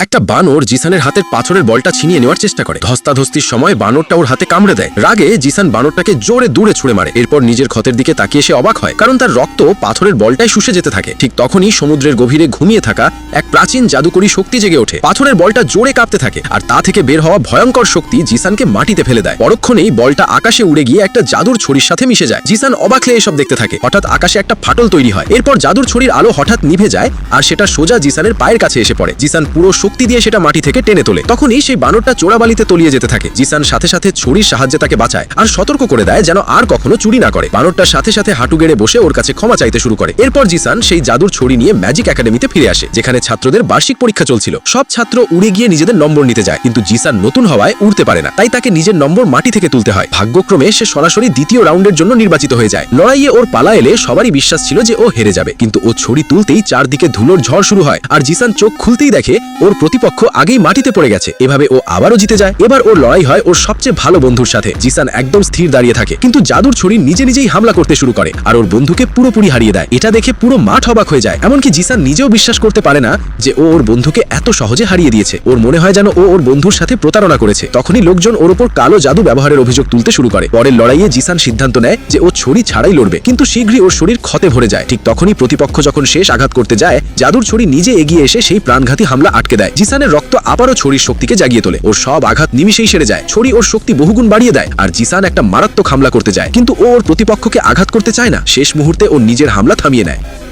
একটা বানর জিসানের হাতের পাথরের বলটা ছিনিয়ে নেওয়ার চেষ্টা করে। ধস্তাধস্তির সময় বানরটা ওর হাতে কামড়ে দেয়। রাগে জিসান বানরটাকে জোরে দূরে ছুঁড়ে মারে। এরপর নিজের ক্ষতের দিকে তাকিয়ে সে অবাক হয়, কারণ তার রক্ত পাথরের বলটাই শুষে যেতে থাকে। ঠিক তখনই সমুদ্রের গভীরে ঘুমিয়ে থাকা এক প্রাচীন জাদুকরী শক্তি জেগে ওঠে। পাথরের বলটা জোরে কাঁপতে থাকে, আর তা থেকে বের হওয়া ভয়ঙ্কর শক্তি জিসানকে মাটিতে ফেলে দেয়। পরক্ষণেই বলটা আকাশে উড়ে গিয়ে একটা জাদুর ছড়ির সাথে মিশে যায়। জিসান অবাক হয়ে এসব দেখতে থাকে। হঠাৎ আকাশে একটা ফাটল তৈরি হয়। এরপর জাদুর ছড়ির আলো হঠাৎ নিভে যায়, আর সেটা সোজা জিসানের পায়ের কাছে এসে পড়ে। জিসান পুরো শক্তি দিয়ে সেটা মাটি থেকে টেনে তোলে। তখনই সেই বানরটা চোরাবালিতে তলিয়ে যেতে থাকে। জিসান সাথে সাথে ছড়ির সাহায্যে তাকে বাঁচায়, আর সতর্ক করে দেয় যেন আর কখনো চুরি না করে। বানরটার সাথে সাথে হাঁটু গেড়ে বসে ওর কাছে ক্ষমা চাইতে শুরু করে। এরপর জিসান সেই জাদুর ছড়ি নিয়ে ম্যাজিক একাডেমিতে ফিরে আসে, যেখানে ছাত্রদের বার্ষিক পরীক্ষা চলছিল। সব ছাত্র উড়ে গিয়ে নিজেদের নম্বর নিতে যায়, কিন্তু জিসান নতুন হওয়ায় উড়তে পারে না, তাই তাকে নিজের নম্বর মাটি থেকে তুলতে হয়। ভাগ্যক্রমে সে সরাসরি দ্বিতীয় রাউন্ডের জন্য নির্বাচিত হয়ে যায়। লড়াইয়ে ওর পালা এলে সবারই বিশ্বাস ছিল যে ও হেরে যাবে, কিন্তু ও ছড়ি তুলতেই চারদিকে ধুলোর ঝড় শুরু হয়, আর জিসান চোখ খুলতেই দেখে ওর প্রতিপক্ষ আগেই মাটিতে পড়ে গেছে। এভাবে ও আবারও জিতে যায়। এবার ওর লড়াই হয় ওর সবচেয়ে ভালো বন্ধুর সাথে। জিসান একদম স্থির দাঁড়িয়ে থাকে, কিন্তু জাদুর ছড়ি নিজে নিজেই হামলা করতে শুরু করে, আর ওর বন্ধুকে পুরোপুরি হারিয়ে দেয়। এটা দেখে পুরো মাঠ অবাক হয়ে যায়। এমনকি জিসান নিজেও বিশ্বাস করতে পারে না যে ও ওর বন্ধুকে এত সহজে হারিয়ে দিয়েছে। ওর মনে হয় যেন ও ওর বন্ধুর সাথে প্রতারণা করেছে। তখনই লোকজন ওর উপর কালো জাদু ব্যবহারের অভিযোগ তুলতে শুরু করে। পরের লড়াইয়ে জিসান সিদ্ধান্ত নেয় যে ও ছড়ি ছাড়াই লড়বে, কিন্তু শীঘ্রই ওর শরীর ক্ষতে ভরে যায়। ঠিক তখনই প্রতিপক্ষ যখন শেষ আঘাত করতে যায়, জাদুর ছড়ি নিজে এগিয়ে এসে সেই প্রাণঘাতী হামলা আটকে দেয়। জিসানের রক্ত আবারও ছড়ির শক্তিকে জাগিয়ে তোলে। ওর সব আঘাত নিমিশেই সেরে যায়। ছড়ি ওর শক্তি বহুগুণ বাড়িয়ে দেয়, আর জিসান একটা মারাত্মক হামলা করতে যায়, কিন্তু ও ওর প্রতিপক্ষকে আঘাত করতে চায় না। শেষ মুহূর্তে ও নিজের হামলা থামিয়ে নেয়।